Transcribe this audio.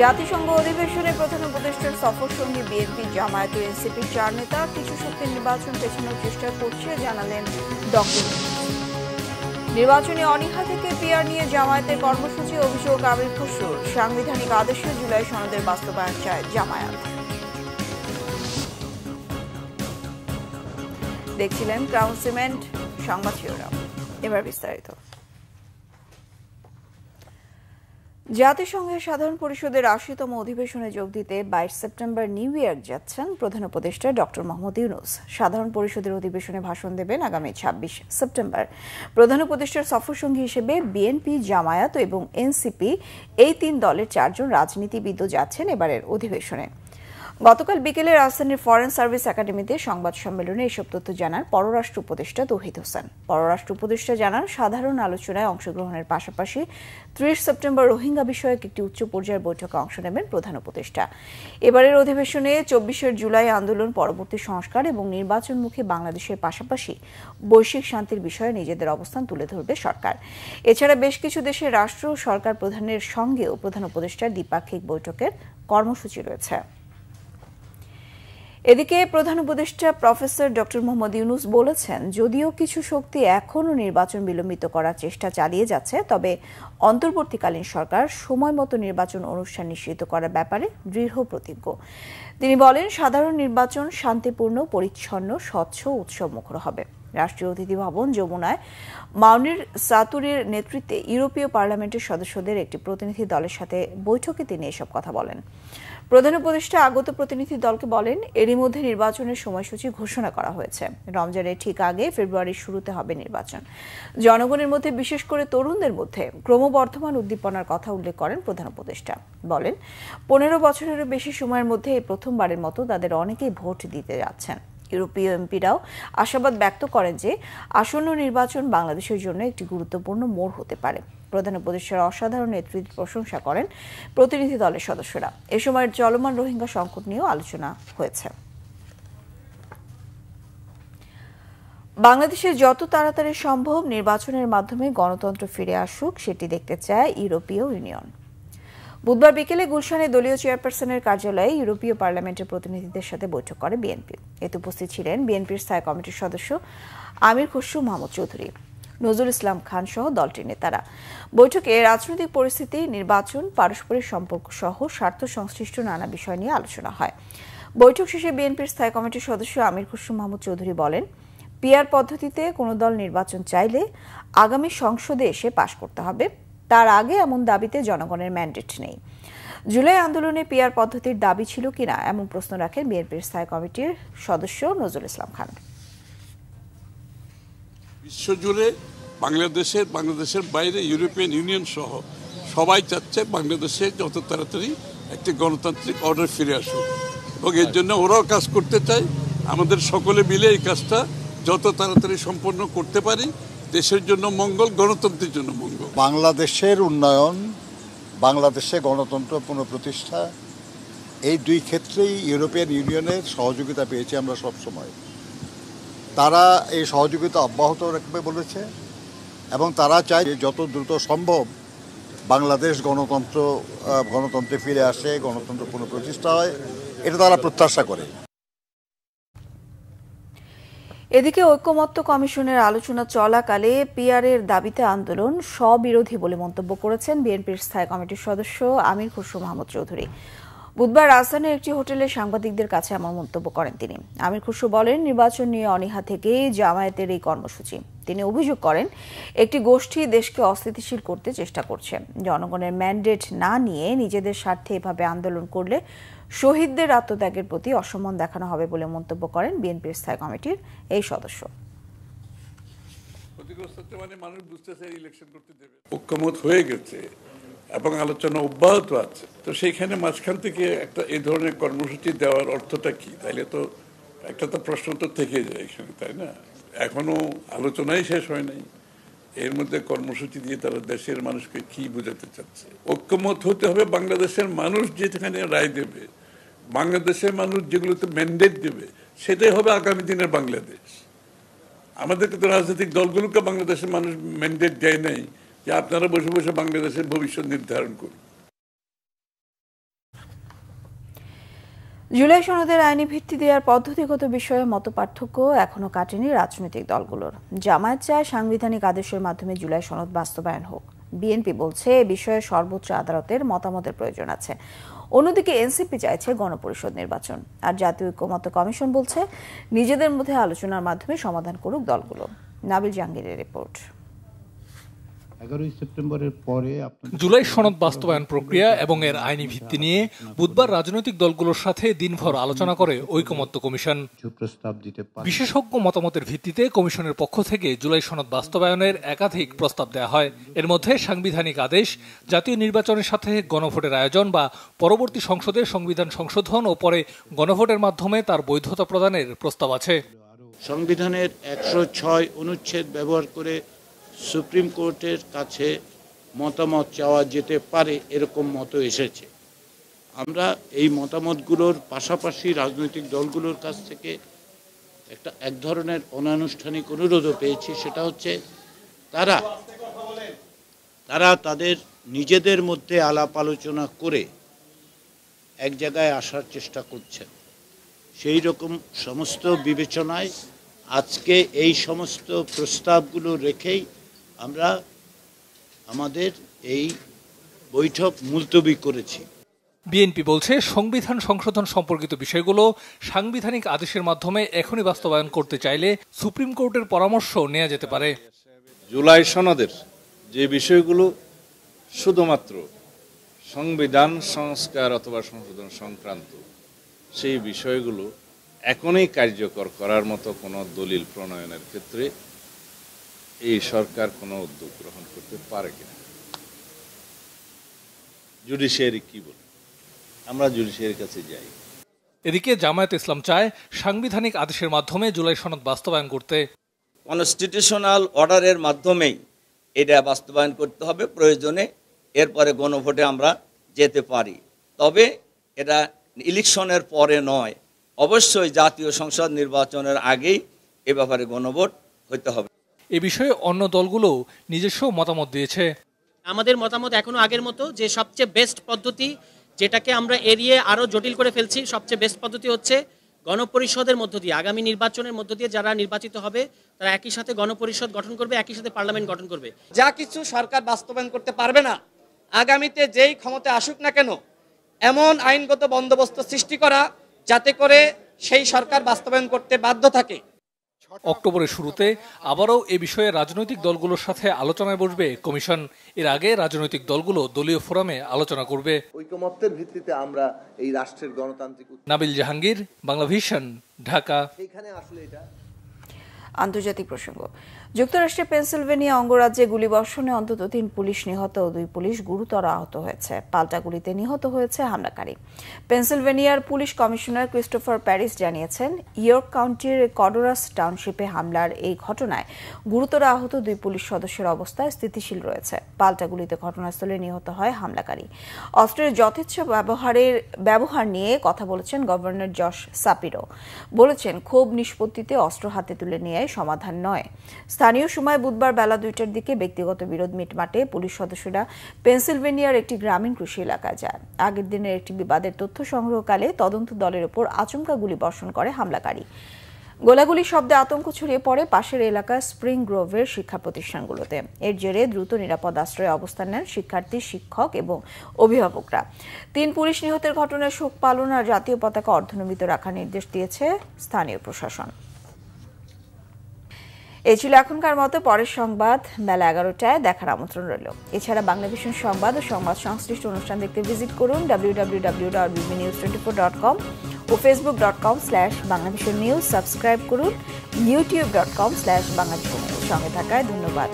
জাতিসংঘ অধিবেশনে প্রধান উপদেষ্টার সফর সঙ্গী বিএনপি, জামায়াত ও এনসিপির 4 নেতা কিছু শক্তি নির্বাচন পেছানোর চেষ্টা করছে জানালেন ডক্টর। নির্বাচনী অনীহা থেকে পিআর নিয়ে জামায়াতের কর্মসূচি, অভিযোগ আমির খসরুর। সাংবিধানিক আদেশে জুলাই সনদের বাস্তবায়ন চায় জামায়াত। দেখছিলেন ক্রাউন সিমেন্ট সংবাদ শিরোনাম। এবার বিস্তারিত। জাতিসংঘের সাধারণ পরিষদের ৮০তম অধিবেশনে যোগ দিতে ২২ সেপ্টেম্বর নিউ ইয়র্ক যাচ্ছেন প্রধান উপদেষ্টা ডক্টর মোহাম্মদ ইউনূস। সাধারণ পরিষদের অধিবেশনে ভাষণ দেবেন আগামী ২৬ সেপ্টেম্বর। প্রধান উপদেষ্টার সফরসঙ্গী হিসেবে বিএনপি, জামায়াত এবং এনসিপি এই ৩ দলের ৪ জন রাজনীতিবিদও যাচ্ছেন এবারের অধিবেশনে। গতকাল বিকেলে রাজধানীর ফরেন সার্ভিস একাডেমিতে সংবাদ সম্মেলনে এসব তথ্য জানান পররাষ্ট্র উপদেষ্টা তৌহিদ হোসেন। পররাষ্ট্র উপদেষ্টা জানান, সাধারণ আলোচনায় অংশগ্রহণের পাশাপাশি ৩০ সেপ্টেম্বর রোহিঙ্গা বিষয়ক একটি উচ্চ পর্যায়ের বৈঠকে অংশ নেবেন প্রধান উপদেষ্টা। এবারের অধিবেশনে ২৪ জুলাই আন্দোলন পরবর্তী সংস্কার এবং নির্বাচনমুখী বাংলাদেশের পাশাপাশি বৈশ্বিক শান্তির বিষয়ে নিজেদের অবস্থান তুলে ধরবে সরকার। এছাড়া বেশ কিছু দেশের রাষ্ট্র ও সরকার প্রধানের সঙ্গেও প্রধান উপদেষ্টার দ্বিপাক্ষিক বৈঠকের কর্মসূচি রয়েছে। এদিকে প্রধান উপদেষ্টা প্রফেসর ডক্টর মোহাম্মদ ইউনূস বলেছেন, যদিও কিছু শক্তি এখনও নির্বাচন বিলম্বিত করার চেষ্টা চালিয়ে যাচ্ছে, তবে অন্তর্বর্তীকালীন সরকার সময়মতো নির্বাচন অনুষ্ঠান নিশ্চিত করার ব্যাপারে দৃঢ় প্রতিজ্ঞ। তিনি বলেন, সাধারণ নির্বাচন শান্তিপূর্ণ, পরিচ্ছন্ন, স্বচ্ছ, উৎসবমুখর হবে। রাষ্ট্রীয় অতিথি ভবন যমুনায় মাউনির সাতুরির নেতৃত্বে ইউরোপীয় পার্লামেন্টের সদস্যদের একটি প্রতিনিধি দলের সাথে বৈঠকে তিনি এসব কথা বলেন। প্রধান উপদেষ্টা আগত প্রতিনিধি দলকে বলেন, এরই মধ্যে নির্বাচনের সময়সূচি ঘোষণা করা হয়েছে। রমজানের ঠিক আগে ফেব্রুয়ারির শুরুতে হবে নির্বাচন। জনগণের মধ্যে, বিশেষ করে তরুণদের মধ্যে ক্রমবর্ধমান উদ্দীপনার কথা উল্লেখ করেন প্রধান উপদেষ্টা। বলেন, ১৫ বছরেরও বেশি সময়ের মধ্যে এই প্রথমবারের মতো তাদের অনেকেই ভোট দিতে যাচ্ছেন। ইউরোপীয় এমপিরাও আশাবাদ ব্যক্ত করেন যে আসন্ন নির্বাচন বাংলাদেশের জন্য একটি গুরুত্বপূর্ণ মোড় হতে পারে। প্রধান উপদেষ্টার অসাধারণ নেতৃত্বের প্রশংসা করেন প্রতিনিধি দলের সদস্যরা। এ সময় চলমান রোহিঙ্গা সংকট নিয়েও আলোচনা হয়েছে। বাংলাদেশে যত তাড়াতাড়ি সম্ভব নির্বাচনের মাধ্যমে গণতন্ত্র ফিরে আসুক, সেটি দেখতে চায় ইউরোপীয় ইউনিয়ন। বুধবার বিকেলে গুলশানে দলীয় চেয়ারপারসনের কার্যালয়ে ইউরোপীয় পার্লামেন্টের প্রতিনিধিদের সাথে বৈঠক করে বিএনপি। এতে উপস্থিত ছিলেন বিএনপির স্থায়ী কমিটির সদস্য আমির খসরু মাহমুদ চৌধুরী, নজরুল ইসলাম খান সহ দলটির নেতারা। বৈঠকে রাজনৈতিক পরিস্থিতি, নির্বাচন, পারস্পরিক সম্পর্ক সহ স্বার্থ সংশ্লিষ্ট নানা বিষয় নিয়ে আলোচনা হয়। বৈঠক শেষে বিএনপির স্থায়ী কমিটির সদস্য আমির খসরু মাহমুদ চৌধুরী বলেন, পিআর পদ্ধতিতে কোনো দল নির্বাচন চাইলে আগামী সংসদে এসে পাশ করতে হবে। তার আগে এমন দাবিতে জনগণের ম্যান্ডেট নেই। জুলাই আন্দোলনে পিআর পদ্ধতির দাবি ছিল কিনা এমন প্রশ্ন রাখেন বিএনপির স্থায়ী কমিটির সদস্য নজরুল ইসলাম খান। বিশ্বজুড়ে বাংলাদেশের বাইরে ইউরোপিয়ান ইউনিয়ন সহ সবাই চাচ্ছে বাংলাদেশে যত তাড়াতাড়ি একটি গণতান্ত্রিক অর্ডার ফিরে আসুক, এবং এর জন্য ওরাও কাজ করতে চায়। আমাদের সকলে মিলে এই কাজটা যত তাড়াতাড়ি সম্পন্ন করতে পারি, দেশের জন্য মঙ্গল, গণতন্ত্রের জন্য মঙ্গল। বাংলাদেশের উন্নয়ন, বাংলাদেশে গণতন্ত্র পুনঃপ্রতিষ্ঠা, এই দুই ক্ষেত্রেই ইউরোপিয়ান ইউনিয়নের সহযোগিতা পেয়েছি আমরা সবসময়। তারা এই সহযোগিতা অব্যাহত রাখবে বলেছে, এবং তারা চায় যত দ্রুত সম্ভব বাংলাদেশ গণতন্ত্রে ফিরে আসে, গণতন্ত্র পুনঃপ্রতিষ্ঠা হয়, এটা তারা প্রত্যাশা করে। এদিকে ঐকমত্য কমিশনের আলোচনা চলাকালে পিআরের দাবিতে আন্দোলন স্ববিরোধী বলে মন্তব্য করেছেন বিএনপির স্থায়ী কমিটির সদস্য আমির খসরু মাহমুদ চৌধুরী। বুধবার রাজধানীর একটি হোটেলে সাংবাদিকদের কাছে এমন মন্তব্য করেন তিনি। আমির খসরু বলেন, নির্বাচন নিয়ে অনীহা থেকেই জামায়াতের এই কর্মসূচি। তিনি অভিযোগ করেন, একটি গোষ্ঠী দেশকে অস্থিতিশীল করতে চেষ্টা করছে। জনগণের ম্যান্ডেট না নিয়ে নিজেদের স্বার্থে এভাবে আন্দোলন করলে শহীদদের আত্মত্যাগের প্রতি অসম্মান দেখানো হবে বলে মন্তব্য করেন বিএনপির স্থায়ী কমিটির এই সদস্য। ঐক্যমত হয়ে গেছে এবং আলোচনা অব্যাহত আছে, তো সেইখানে মাঝখান থেকে একটা এই ধরনের কর্মসূচি দেওয়ার অর্থটা কি? তাইলে তো একটা তো প্রশ্ন তো থেকে যায় এখানে, তাই না? এখনো আলোচনাই শেষ হয় নাই, এর মধ্যে কর্মসূচি দিয়ে তারা দেশের মানুষকে কি বোঝাতে চাচ্ছে? ঐক্যমত হতে হবে। বাংলাদেশের মানুষ যেখানে রায় দেবে, বাংলাদেশের মানুষ যেগুলোতে ম্যান্ডেট দেবে, সেটাই হবে আগামী দিনের বাংলাদেশ। আমাদেরকে তো রাজনৈতিক দলগুলোকে বাংলাদেশের মানুষ ম্যান্ডেট দেয় নাই যে আপনারা বসে বসে বাংলাদেশের ভবিষ্যৎ নির্ধারণ করুন। জুলাই সনদের আইনি ভিত্তি দেওয়ার পদ্ধতিগত বিষয়ে মতপার্থক্য এখনো কাটেনি রাজনৈতিক দলগুলোর। জামায়াত চায় সাংবিধানিক আদেশের মাধ্যমে জুলাই সনদ বাস্তবায়ন হোক। বিএনপি বলছে এ বিষয়ে সর্বোচ্চ আদালতের মতামতের প্রয়োজন আছে। অন্যদিকে এনসিপি চাইছে গণপরিষদ নির্বাচন, আর জাতীয় ঐক্যমত্য কমিশন বলছে নিজেদের মধ্যে আলোচনার মাধ্যমে সমাধান করুক দলগুলো। নাবিল জাহাঙ্গীরের রিপোর্ট। 11 সেপ্টেম্বরের পরে জুলাই সনদ বাস্তবায়ন প্রক্রিয়া এবং এর আইনি ভিত্তি নিয়ে বুধবার রাজনৈতিক দলগুলোর সাথে দিনভর আলোচনা করে ঐকমত্য কমিশন। বিশেষজ্ঞ মতামতের ভিত্তিতে কমিশনের পক্ষ থেকে জুলাই সনদ বাস্তবায়নের একাধিক প্রস্তাব দেওয়া হয়। এর মধ্যে সাংবিধানিক আদেশ, জাতীয় নির্বাচনের সাথে গণভোটের আয়োজন বা পরবর্তী সংসদের সংবিধান সংশোধন ও পরে গণভোটের মাধ্যমে তার বৈধতা প্রদানের প্রস্তাব আছে। সংবিধানের 106 অনুচ্ছেদ ব্যবহার করে সুপ্রিম কোর্টের কাছে মতামত চাওয়া যেতে পারে, এরকম মত এসেছে। আমরা এই মতামতগুলোর পাশাপাশি রাজনৈতিক দলগুলোর কাছ থেকে এক ধরনের অনানুষ্ঠানিক অনুরোধও পেয়েছি। সেটা হচ্ছে তারা তাদের নিজেদের মধ্যে আলাপ আলোচনা করে এক জায়গায় আসার চেষ্টা করছেন। সেই রকম সমস্ত বিবেচনায় আজকে এই সমস্ত প্রস্তাবগুলো রেখেই আমরা আমাদের এই বৈঠক মুলতবি করেছি। বিএনপি বলছে সংবিধান সংশোধন সম্পর্কিত বিষয়গুলো সাংবিধানিক আদেশের মাধ্যমে এখনই বাস্তবায়ন করতে চাইলে সুপ্রিম কোর্টের পরামর্শ নেওয়া যেতে পারে। জুলাই সনদের যে বিষয়গুলো শুধুমাত্র সংবিধান সংস্কার অথবা সংশোধন সংক্রান্ত, সেই বিষয়গুলো এখনই কার্যকর করার মতো কোনো দলিল প্রণয়নের ক্ষেত্রে এই সরকার কোনো উদ্যোগ গ্রহণ করতে পারে কিনা। জুডিশিয়ারি কি বলে, আমরা জুডিশিয়ারির কাছে যাই। এদিকে জামায়াত ইসলাম চায় সাংবিধানিক আদেশের মাধ্যমে জুলাই সনদ বাস্তবায়ন করতে। কনস্টিটিউশনাল অর্ডারের মাধ্যমেই এটা বাস্তবায়ন করতে হবে, প্রয়োজনে এরপরে গণভোটে আমরা যেতে পারি। তবে এটা ইলেকশনের পরে নয়, অবশ্যই জাতীয় সংসদ নির্বাচনের আগেই এ ব্যাপারে গণভোট হতে হবে। এ বিষয়ে অন্য দলগুলো নিজস্ব মতামত দিয়েছে। আমাদের মতামত এখনো আগের মতো, যে সবচেয়ে বেস্ট পদ্ধতি, যেটাকে আমরা এড়িয়ে আরো জটিল করে ফেলছি, সবচেয়ে বেস্ট পদ্ধতি হচ্ছে গণপরিষদের মধ্য দিয়ে, আগামী নির্বাচনের মধ্য দিয়ে যারা নির্বাচিত হবে তারা একই সাথে গণপরিষদ গঠন করবে, একই সাথে পার্লামেন্ট গঠন করবে। যা কিছু সরকার বাস্তবায়ন করতে পারবে না, আগামীতে যেই ক্ষমতা আসুক না কেন, এমন আইনগত বন্দোবস্ত সৃষ্টি করা যাতে করে সেই সরকার বাস্তবায়ন করতে বাধ্য থাকে। অক্টোবরের শুরুতে আবারও এ বিষয়ে রাজনৈতিক দলগুলোর সাথে আলোচনায় বসবে কমিশন। এর আগে রাজনৈতিক দলগুলো দলীয় ফোরামে আলোচনা করবে। ঐকমত্যের ভিত্তিতে আমরা এই রাষ্ট্রের গণতান্ত্রিক। নাবিল জাহাঙ্গীর, বাংলা ভিশন, ঢাকা। আন্তর্জাতিক প্রসঙ্গ। যুক্তরাষ্ট্রের পেনসিলভেনিয়া অঙ্গরাজ্যে গুলিবর্ষণে অন্তত 3 পুলিশ নিহত ও 2 পুলিশ গুরুতর আহত হয়েছে। পাল্টা গুলিতে নিহত হয়েছে হামলাকারী। পেনসিলভেনিয়ার পুলিশ কমিশনার ক্রিস্টোফার প্যারিস জানিয়েছেন, ইয়র্ক কাউন্টির কডোরাস টাউনশিপে হামলার এই ঘটনায় গুরুতর আহত 2 পুলিশ সদস্যের অবস্থা স্থিতিশীল রয়েছে। পাল্টা গুলিতে ঘটনাস্থলে নিহত হয় হামলাকারী। অস্ত্রের যথেচ্ছ ব্যবহার নিয়ে কথা বলেছেন গভর্নর জশ সাপিরো। বলেছেন, ক্ষোভ নিষ্পত্তিতে অস্ত্র হাতে তুলে নিয়ে সমাধান নয়। স্থানীয় সময় বুধবার বেলা 2টার দিকে ব্যক্তিগত বিরোধ মিটমাটে পুলিশ সদস্যরা পেনসিলভেনিয়ার একটি গ্রামীণ কৃষি এলাকায় যায়। আগের দিনের একটি বিবাদের তথ্য সংগ্রহকালে তদন্ত দলের উপর আচমকা গুলি বর্ষণ করে হামলাকারী। গোলাগুলির শব্দে আতঙ্ক ছড়িয়ে পড়ে পাশের এলাকার স্প্রিং গ্রোভের শিক্ষা প্রতিষ্ঠানগুলোতে। এর জেরে দ্রুত নিরাপদ আশ্রয়ে অবস্থান নেন শিক্ষার্থী, শিক্ষক এবং অভিভাবকরা। 3 পুলিশ নিহতের ঘটনায় শোক পালন আর জাতীয় পতাকা অর্ধনমিত রাখার নির্দেশ দিয়েছে স্থানীয় প্রশাসন। এই ছিল এখনকার মতো। পরের সংবাদ বেলা 11টায় দেখার আমন্ত্রণ রইল। এছাড়া বাংলা ভিশন সংবাদ ও সংবাদ সংশ্লিষ্ট অনুষ্ঠান দেখতে ভিজিট করুন www.bbnews24.com ও facebook.com/banglavishnnews। সাবস্ক্রাইব করুন youtube.com/banglavishnnews। সঙ্গে থাকায় ধন্যবাদ।